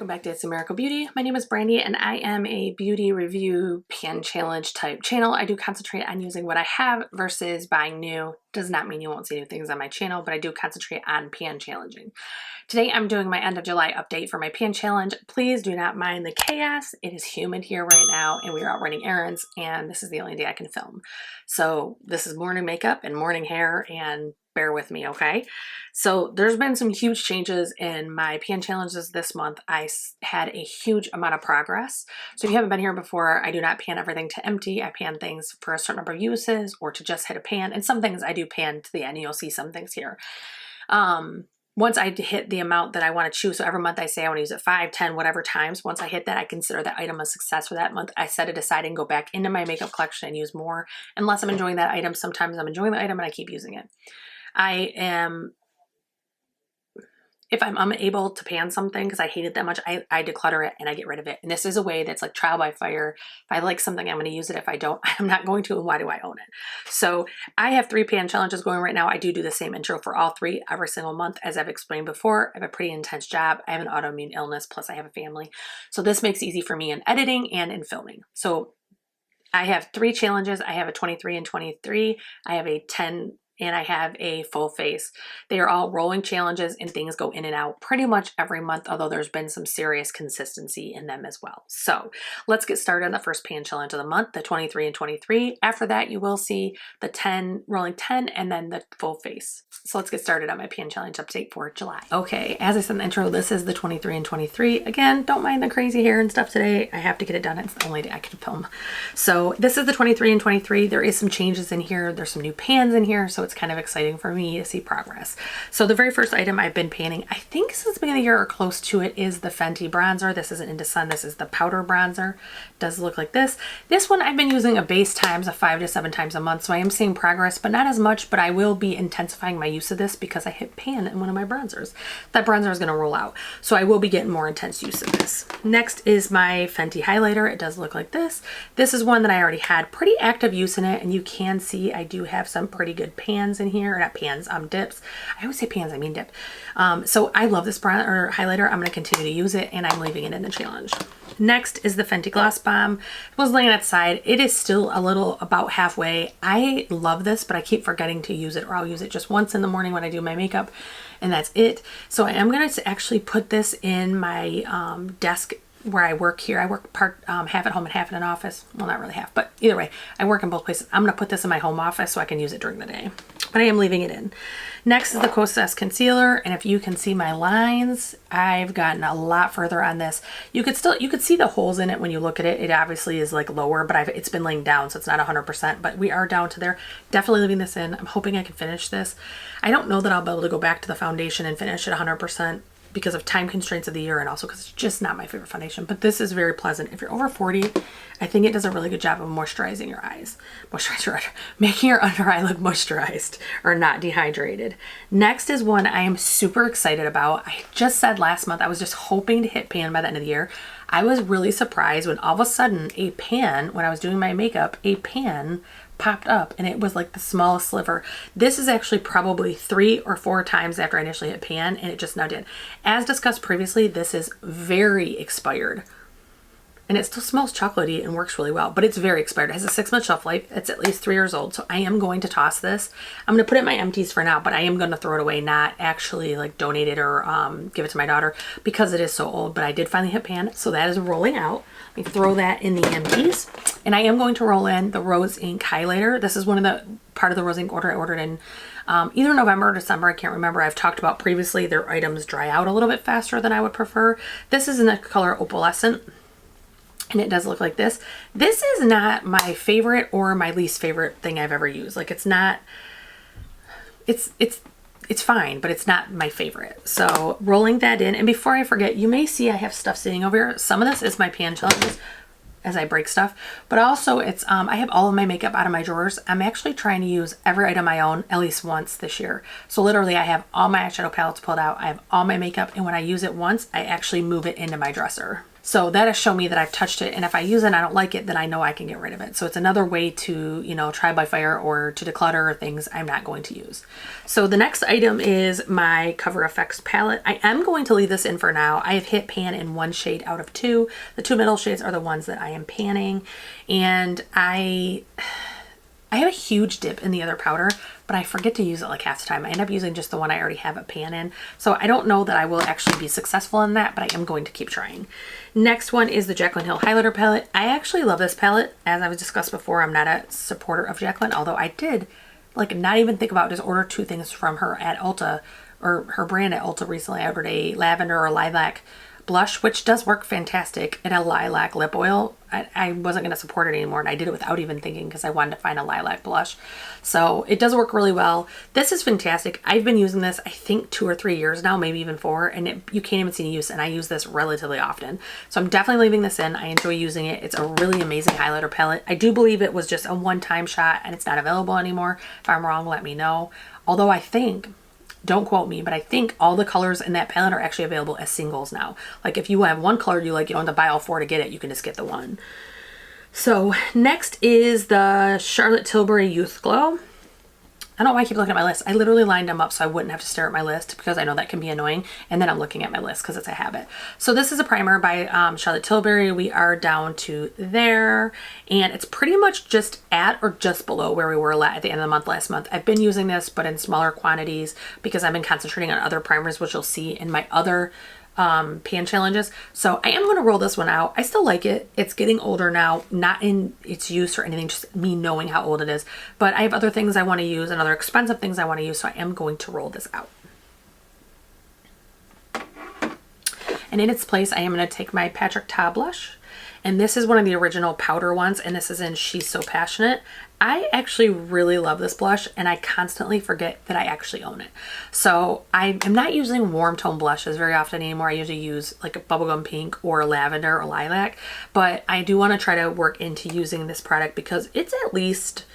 Welcome back to It's a Miracle Beauty. My name is Brandy and I am a beauty review pan challenge type channel. I do concentrate on using what I have versus buying new. Does not mean you won't see new things on my channel, but I do concentrate on pan challenging. Today I'm doing my end of July update for my pan challenge. Please do not mind the chaos. It is humid here right now and we are out running errands and this is the only day I can film. So this is morning makeup and morning hair and bear with me, okay? So there's been some huge changes in my pan challenges this month. I had a huge amount of progress. So if you haven't been here before, I do not pan everything to empty. I pan things for a certain number of uses or to just hit a pan. And some things I do pan to the end and you'll see some things here. Once I hit the amount that I want to choose, so every month I say I want to use it 5, 10, whatever times. Once I hit that, I consider that item a success for that month. I set it aside and go back into my makeup collection and use more. Unless I'm enjoying that item, sometimes I'm enjoying the item and I keep using it. If I'm unable to pan something because I hate it that much, I declutter it and I get rid of it. And this is a way that's like trial by fire. If I like something, I'm going to use it. If I don't, I'm not going to. And why do I own it? So I have 3 pan challenges going right now. I do the same intro for all 3 every single month. As I've explained before, I have a pretty intense job. I have an autoimmune illness, plus I have a family. So this makes it easy for me in editing and in filming. So I have 3 challenges. I have a 23 and 23. I have a 10 and I have a full face. They are all rolling challenges and things go in and out pretty much every month, although there's been some serious consistency in them as well. So let's get started on the first pan challenge of the month, the 23 and 23. After that, you will see the 10, rolling 10, and then the full face. So let's get started on my pan challenge update for July. Okay, as I said in the intro, this is the 23 and 23. Again, don't mind the crazy hair and stuff today. I have to get it done. It's the only day I can film. So this is the 23 and 23. There is some changes in here. There's some new pans in here. So it's kind of exciting for me to see progress. So the very first item I've been panning, I think since the beginning of the year or close to it, is the Fenty bronzer. This isn't Into Sun. This is the powder bronzer. It does look like this. This one I've been using a base times of 5 to 7 times a month. So I am seeing progress, but not as much, but I will be intensifying my use of this because I hit pan in one of my bronzers. That bronzer is going to roll out. So I will be getting more intense use of this. Next is my Fenty highlighter. It does look like this. This is one that I already had pretty active use in it. And you can see I do have some pretty good pans in here, or not pans, dips. I always say pans, I mean dip. So I love this highlighter. I'm going to continue to use it and I'm leaving it in the challenge. Next is the Fenty Gloss Bomb. It was laying outside. It is still a little about halfway. I love this, but I keep forgetting to use it, or I'll use it just once in the morning when I do my makeup and that's it. So I am going to actually put this in my desk where I work here. I work half at home and half in an office. Well, not really half, but either way, I work in both places. I'm going to put this in my home office so I can use it during the day, but I am leaving it in. Next is the Kosas concealer. And if you can see my lines, I've gotten a lot further on this. You could see the holes in it when you look at it. It obviously is like lower, but it's been laying down, so it's not 100%, but we are down to there. Definitely leaving this in. I'm hoping I can finish this. I don't know that I'll be able to go back to the foundation and finish it 100%. Because of time constraints of the year and also because it's just not my favorite foundation. But this is very pleasant. If you're over 40, I think it does a really good job of moisturizing your eyes. Making your under eye look moisturized or not dehydrated. Next is one I am super excited about. I just said last month I was just hoping to hit pan by the end of the year. I was really surprised when all of a sudden a pan, when I was doing my makeup, a pan popped up and it was like the smallest sliver. This is actually probably 3 or 4 times after I initially hit pan and it just now did. As discussed previously, this is very expired and it still smells chocolatey and works really well, but it's very expired. It has a 6-month shelf life. It's at least 3 years old. So I am going to toss this. I'm going to put it in my empties for now, but I am going to throw it away, not actually like donate it or give it to my daughter because it is so old, but I did finally hit pan. So that is rolling out. Let me throw that in the empties. And I am going to roll in the Rose Ink highlighter. This is part of the Rose Ink order I ordered in either November or December. I can't remember. I've talked about previously their items dry out a little bit faster than I would prefer. This is in the color Opalescent. And it does look like this. This is not my favorite or my least favorite thing I've ever used. Like it's not, it's fine, but it's not my favorite. So rolling that in. And before I forget, you may see I have stuff sitting over here. Some of this is my pan challenges as I break stuff, but also it's, I have all of my makeup out of my drawers. I'm actually trying to use every item I own at least once this year. So literally I have all my eyeshadow palettes pulled out. I have all my makeup. And when I use it once, I actually move it into my dresser. So that'll show me that I've touched it, and if I use it and I don't like it, then I know I can get rid of it. So it's another way to, you know, try by fire or to declutter things I'm not going to use. So the next item is my Cover FX palette. I am going to leave this in for now. I have hit pan in 1 shade out of 2. The 2 middle shades are the ones that I am panning, and I have a huge dip in the other powder, but I forget to use it like half the time. I end up using just the one I already have a pan in. So I don't know that I will actually be successful in that, but I am going to keep trying. Next one is the Jaclyn Hill Highlighter Palette. I actually love this palette. As I've discussed before, I'm not a supporter of Jaclyn, although I did like not even think about just order 2 things from her at Ulta, or her brand at Ulta recently. I ordered a lavender or lilac blush, which does work fantastic, and a lilac lip oil. I wasn't going to support it anymore, and I did it without even thinking because I wanted to find a lilac blush. So it does work really well. This is fantastic. I've been using this, I think 2 or 3 years now, maybe even 4, and you can't even see any use, and I use this relatively often. So I'm definitely leaving this in. I enjoy using it. It's a really amazing highlighter palette. I do believe it was just a one-time shot and it's not available anymore. If I'm wrong, let me know. Although I think, don't quote me, but I think all the colors in that palette are actually available as singles now. Like if you have one color you like, you don't have to buy all 4 to get it. You can just get the one. So next is the Charlotte Tilbury Youth Glow. I don't know why I keep looking at my list. I literally lined them up so I wouldn't have to stare at my list, because I know that can be annoying. And then I'm looking at my list because it's a habit. So this is a primer by Charlotte Tilbury. We are down to there, and it's pretty much just at or just below where we were at the end of the month last month. I've been using this, but in smaller quantities because I've been concentrating on other primers, which you'll see in my other pan challenges. So I am going to roll this one out. I still like it. It's getting older now, not in its use or anything, just me knowing how old it is. But I have other things I want to use and other expensive things I want to use, so I am going to roll this out. And in its place, I am going to take my Patrick Ta blush. And this is one of the original powder ones, and this is in She's So Passionate. I actually really love this blush, and I constantly forget that I actually own it. So I am not using warm tone blushes very often anymore. I usually use like a bubblegum pink or lavender or lilac, but I do want to try to work into using this product because it's at least,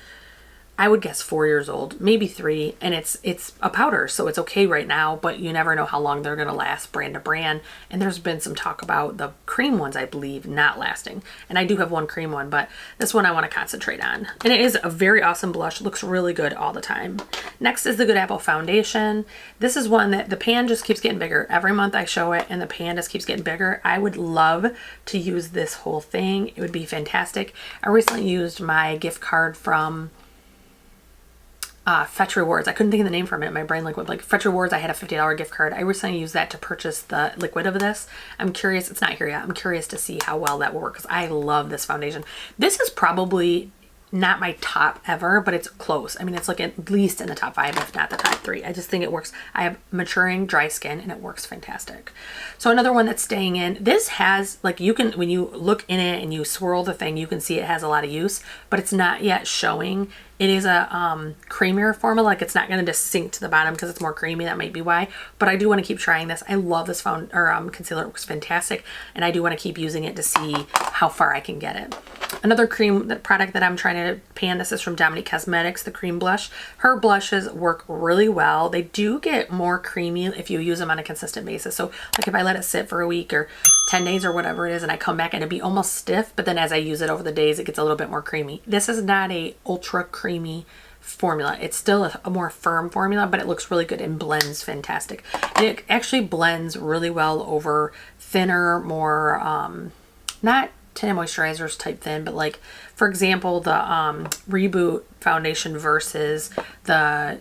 I would guess 4 years old, maybe 3, and it's a powder, so it's okay right now, but you never know how long they're going to last brand to brand. And there's been some talk about the cream ones, I believe, not lasting. And I do have one cream one, but this one I want to concentrate on. And it is a very awesome blush. It looks really good all the time. Next is the Good Apple Foundation. This is one that the pan just keeps getting bigger. Every month I show it and the pan just keeps getting bigger. I would love to use this whole thing. It would be fantastic. I recently used my gift card from Fetch Rewards. I couldn't think of the name for a minute. My brain went like Fetch Rewards. I had a $50 gift card. I recently used that to purchase the liquid of this. I'm curious. It's not here yet. I'm curious to see how well that will work because I love this foundation. This is probably not my top ever, but it's close. I mean, it's like at least in the top 5, if not the top 3. I just think it works. I have maturing dry skin and it works fantastic. So another one that's staying in, this has like, you can, when you look in it and you swirl the thing, you can see it has a lot of use, but it's not yet showing. It is a creamier formula. Like it's not going to just sink to the bottom because it's more creamy. That might be why, but I do want to keep trying this. I love this concealer. It works fantastic. And I do want to keep using it to see how far I can get it. Another cream product that I'm trying to pan, this is from Dominique Cosmetics, the cream blush. Her blushes work really well. They do get more creamy if you use them on a consistent basis. So like if I let it sit for a week or 10 days or whatever it is and I come back and it'd be almost stiff, but then as I use it over the days, it gets a little bit more creamy. This is not a ultra creamy formula. It's still a more firm formula, but it looks really good and blends fantastic. And it actually blends really well over thinner, more, not tinted moisturizers type thin, but like, for example, the Reboot foundation versus the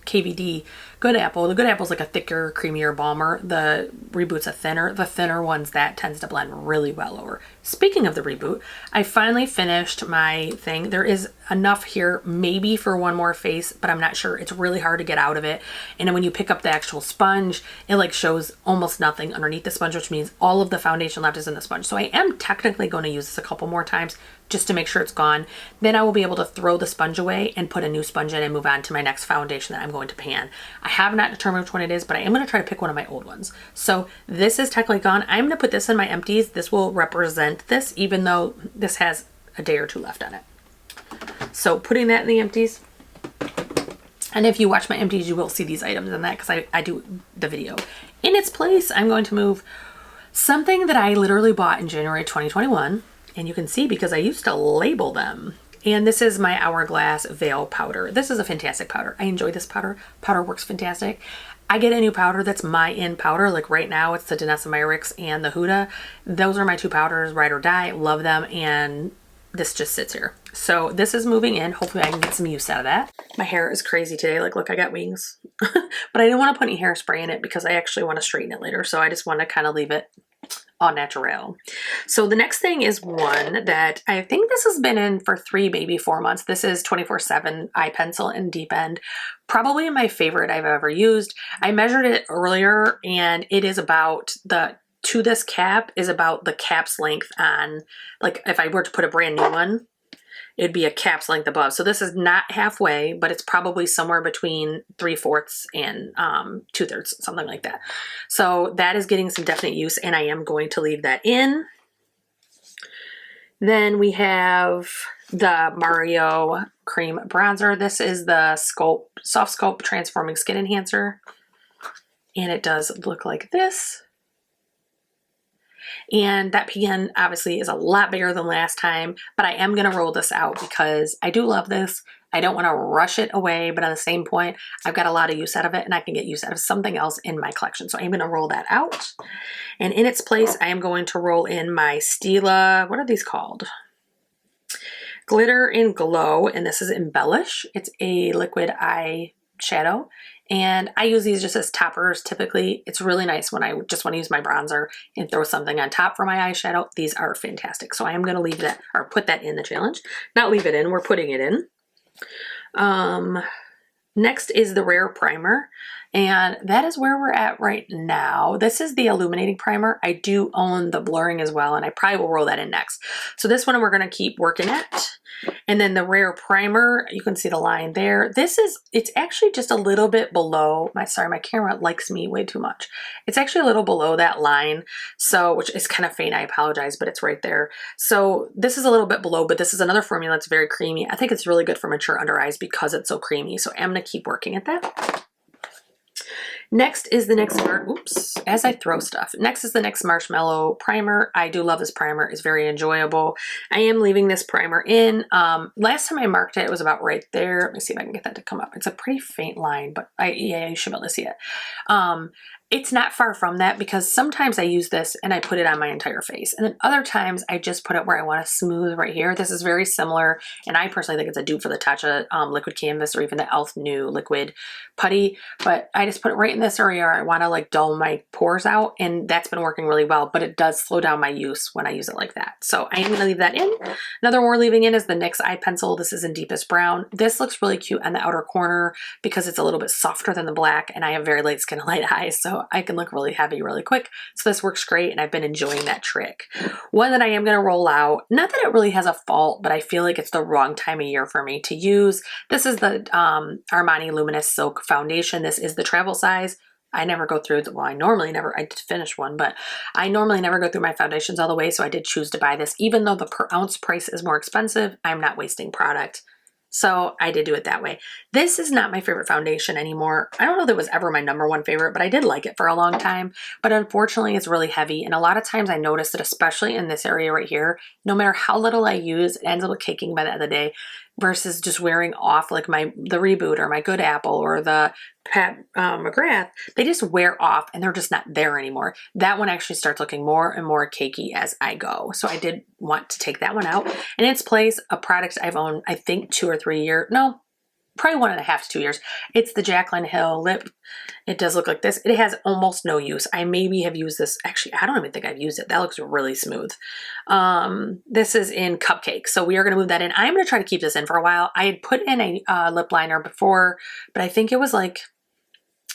KVD Good Apple. The Good Apple's like a thicker, creamier balmer. The Reboot's a thinner. The thinner ones, that tends to blend really well over. Speaking of the Reboot, I finally finished my thing. There is enough here maybe for one more face, but I'm not sure. It's really hard to get out of it. And then when you pick up the actual sponge, it like shows almost nothing underneath the sponge, which means all of the foundation left is in the sponge. So I am technically going to use this a couple more times just to make sure it's gone. Then I will be able to throw the sponge away and put a new sponge in and move on to my next foundation that I'm going to pan. I have not determined which one it is, but I am going to try to pick one of my old ones. So this is technically gone. I'm going to put this in my empties. This will represent this, even though this has a day or 2 left on it. So putting that in the empties. And if you watch my empties, you will see these items in that because I do the video. In its place, I'm going to move Something that I literally bought in January 2021, and you can see because I used to label them. And this is my Hourglass Veil powder. This is a fantastic powder. I enjoy this powder. Powder works fantastic. I get a new powder that's my in powder. Like right now it's the Denesamyrix and the Huda. Those are my two powders, ride or die. Love them, and this just sits here. So this is moving in. Hopefully I can get some use out of that. My hair is crazy today. Like, look, I got wings. But I didn't want to put any hairspray in it because I actually want to straighten it later. So I just want to kind of leave it au naturel. So the next thing is one that I think this has been in for 3, maybe 4 months. This is 24/7 eye pencil in Deep End. Probably my favorite I've ever used. I measured it earlier and it is about to this cap is about the cap's length on, like if I were to put a brand new one, it'd be a cap's length above. So this is not halfway, but it's probably somewhere between 3/4 and 2/3, something like that. So that is getting some definite use, and I am going to leave that in. Then we have the Mario Cream Bronzer. This is the Soft Sculpt Transforming Skin Enhancer, and it does look like this. And that pan obviously is a lot bigger than last time, but I am going to roll this out because I do love this. I don't want to rush it away, but at the same point, I've got a lot of use out of it and I can get use out of something else in my collection. So I'm going to roll that out. And in its place, I am going to roll in my Stila, what are these called? Glitter and Glow, and this is Embellish. It's a liquid eye shadow. And I use these just as toppers typically. It's really nice when I just want to use my bronzer and throw something on top for my eyeshadow. These are fantastic. So I am going to leave that, or put that in the challenge. Not leave it in, we're putting it in. Next is the Rare Primer. And that is where we're at right now. This is the illuminating primer. I do own the blurring as well, and I probably will roll that in next. So this one we're going to keep working at. And then the Rare Primer, you can see the line there. It's actually just a little bit below, my camera likes me way too much. It's actually a little below that line, so, which is kind of faint, I apologize, but it's right there. So this is a little bit below, but this is another formula that's very creamy. I think it's really good for mature under eyes because it's so creamy. So I'm going to keep working at that. Next is the NYX, as I throw stuff. Next is the NYX Marshmallow Primer. I do love this primer. It's very enjoyable. I am leaving this primer in. Last time I marked it, it was about right there. Let me see if I can get that to come up. It's a pretty faint line, but yeah, you should be able to see it. It's not far from that because sometimes I use this and I put it on my entire face. And then other times I just put it where I want to smooth right here. This is very similar. And I personally think it's a dupe for the Tatcha liquid canvas or even the e.l.f. new liquid putty. But I just put it right in this area. I want to like dull my pores out. And that's been working really well. But it does slow down my use when I use it like that. So I am going to leave that in. Another one we're leaving in is the NYX Eye Pencil. This is in Deepest Brown. This looks really cute on the outer corner because it's a little bit softer than the black. And I have very light skin and light eyes. So I can look really heavy really quick. So this works great and I've been enjoying that trick. One that I am going to roll out, not that it really has a fault, but I feel like it's the wrong time of year for me to use. This is the Armani Luminous Silk Foundation. This is the travel size. I never go through, well, I did finish one, but I normally never go through my foundations all the way. So I did choose to buy this. Even though the per ounce price is more expensive, I'm not wasting product. So I did do it that way. This is not my favorite foundation anymore. I don't know that it was ever my #1 favorite, but I did like it for a long time. But unfortunately, it's really heavy. And a lot of times I notice that, especially in this area right here, no matter how little I use, it ends up caking by the end of the day versus just wearing off like the Reboot or my Good Apple or the Pat McGrath. They just wear off and they're just not there anymore. That one actually starts looking more and more cakey as I go. So I did want to take that one out. In its place, a product I've owned, I think 2 or 3 years, no, probably 1.5 to 2 years. It's the Jaclyn Hill lip. It does look like this. It has almost no use. I maybe have used this. Actually, I don't even think I've used it. That looks really smooth. This is in Cupcake. So we are going to move that in. I'm going to try to keep this in for a while. I had put in a lip liner before, but I think it was like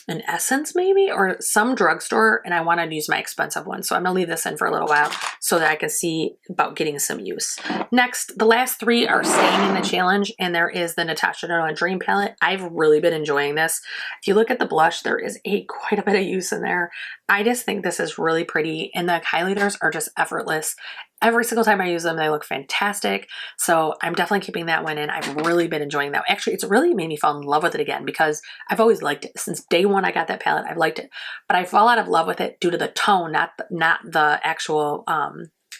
an Essence maybe, or some drugstore, and I wanted to use my expensive one. So I'm gonna leave this in for a little while so that I can see about getting some use. Next, the last 3 are staying in the challenge, and there is the Natasha Denona Dream Palette. I've really been enjoying this. If you look at the blush, there is quite a bit of use in there. I just think this is really pretty, and the highlighters are just effortless. every single time I use them, they look fantastic. So I'm definitely keeping that one in. I've really been enjoying that. Actually, it's really made me fall in love with it again because I've always liked it. Since day one I got that palette, I've liked it. But I fall out of love with it due to the tone, not the actual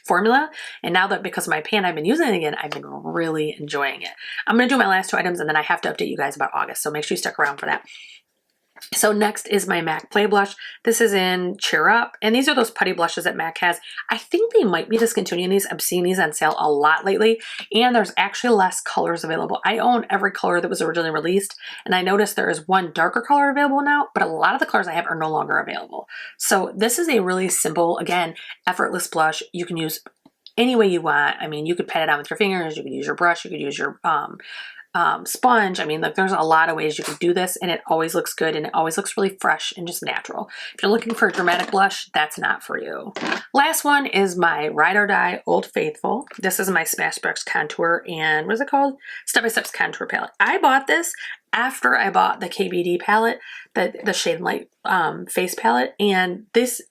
formula. And now that because of my pan, I've been using it again, I've been really enjoying it. I'm going to do my last 2 items and then I have to update you guys about August. So make sure you stick around for that. So next is my MAC Play Blush. This is in Cheer Up, and these are those putty blushes that MAC has. I think they might be discontinuing these. I'm seeing these on sale a lot lately, and there's actually less colors available. I own every color that was originally released, and I noticed there is one darker color available now, but a lot of the colors I have are no longer available. So this is a really simple, again, effortless blush. You can use any way you want. I mean, you could pat it on with your fingers, you could use your brush, you could use your sponge. I mean, like there's a lot of ways you can do this and it always looks good and it always looks really fresh and just natural. If you're looking for a dramatic blush, that's not for you. Last one is my Ride or Die Old Faithful. This is my Smashbox Contour and what is it called? Step by Steps Contour Palette. I bought this after I bought the KBD palette, the Shade and Light face palette, and this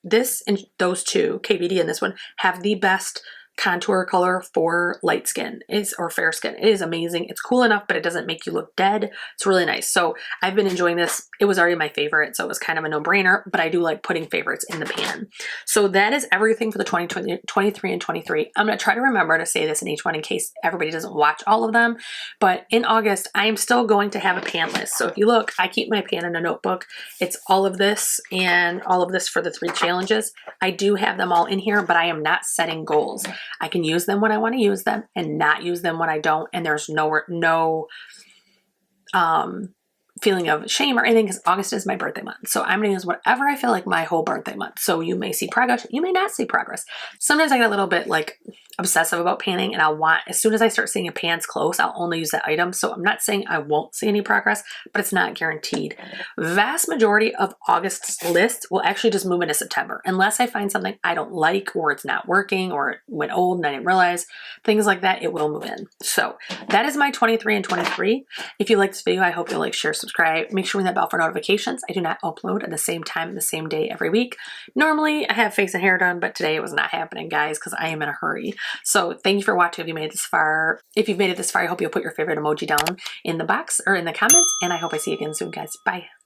and those two, KBD and this one, have the best contour color for light skin or fair skin. It is amazing. It's cool enough, but it doesn't make you look dead. It's really nice. So I've been enjoying this. It was already my favorite, so it was kind of a no-brainer, but I do like putting favorites in the pan. So that is everything for the 2023 and 23. I'm going to try to remember to say this in each one in case everybody doesn't watch all of them. But in August, I am still going to have a pan list. So if you look, I keep my pan in a notebook. It's all of this and all of this for the 3 challenges. I do have them all in here, but I am not setting goals. I can use them when I want to use them and not use them when I don't. And there's no feeling of shame or anything because August is my birthday month. So I'm going to use whatever I feel like my whole birthday month. So you may see progress, you may not see progress. Sometimes I get a little bit like obsessive about panning and as soon as I start seeing a pan's close, I'll only use that item. So I'm not saying I won't see any progress, but it's not guaranteed. Vast majority of August's list will actually just move into September unless I find something I don't like or it's not working or it went old and I didn't realize. Things like that, it will move in. So that is my 23 and 23. If you like this video, I hope you'll like, share, subscribe. Make sure we ring that bell for notifications. I do not upload at the same time, the same day every week. Normally I have face and hair done, but today it was not happening, guys, because I am in a hurry. So thank you for watching. If you made it this far, I hope you'll put your favorite emoji down in the box or in the comments. And I hope I see you again soon, guys. Bye.